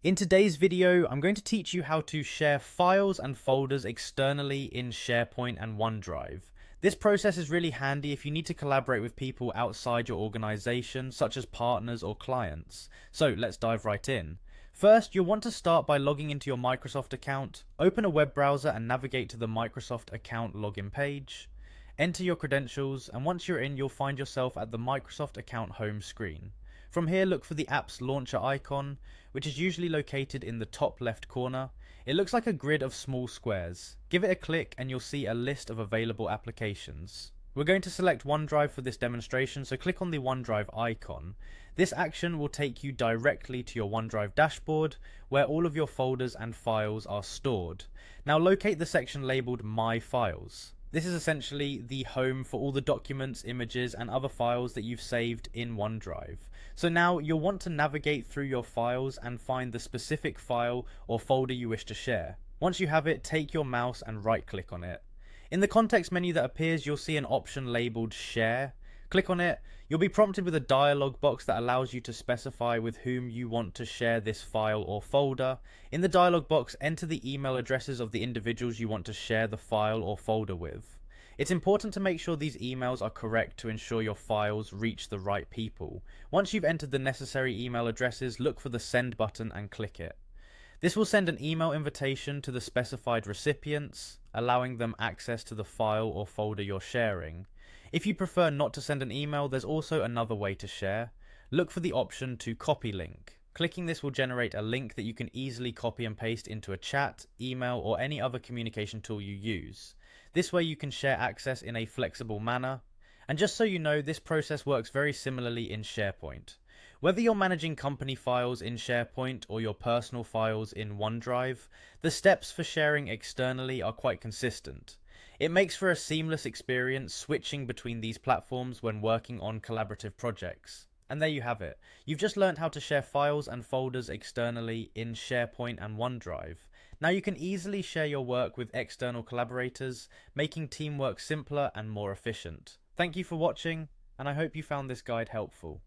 In today's video, I'm going to teach you how to share files and folders externally in SharePoint and OneDrive. This process is really handy if you need to collaborate with people outside your organization, such as partners or clients. So let's dive right in. First, you'll want to start by logging into your Microsoft account. Open a web browser and navigate to the Microsoft account login page. Enter your credentials, and once you're in, you'll find yourself at the Microsoft account home screen. From here, look for the app's launcher icon, which is usually located in the top left corner. It looks like a grid of small squares. Give it a click and you'll see a list of available applications. We're going to select OneDrive for this demonstration, so click on the OneDrive icon. This action will take you directly to your OneDrive dashboard, where all of your folders and files are stored. Now locate the section labeled My Files. This is essentially the home for all the documents, images, and other files that you've saved in OneDrive. So now you'll want to navigate through your files and find the specific file or folder you wish to share. Once you have it, take your mouse and right-click on it. In the context menu that appears, you'll see an option labeled Share. Click on it. You'll be prompted with a dialog box that allows you to specify with whom you want to share this file or folder. In the dialog box, enter the email addresses of the individuals you want to share the file or folder with. It's important to make sure these emails are correct to ensure your files reach the right people. Once you've entered the necessary email addresses, look for the Send button and click it. This will send an email invitation to the specified recipients, allowing them access to the file or folder you're sharing. If you prefer not to send an email, there's also another way to share. Look for the option to copy link. Clicking this will generate a link that you can easily copy and paste into a chat, email, or any other communication tool you use. This way you can share access in a flexible manner. And just so you know, this process works very similarly in SharePoint. Whether you're managing company files in SharePoint or your personal files in OneDrive, the steps for sharing externally are quite consistent. It makes for a seamless experience switching between these platforms when working on collaborative projects. And there you have it. You've just learned how to share files and folders externally in SharePoint and OneDrive. Now you can easily share your work with external collaborators, making teamwork simpler and more efficient. Thank you for watching, and I hope you found this guide helpful.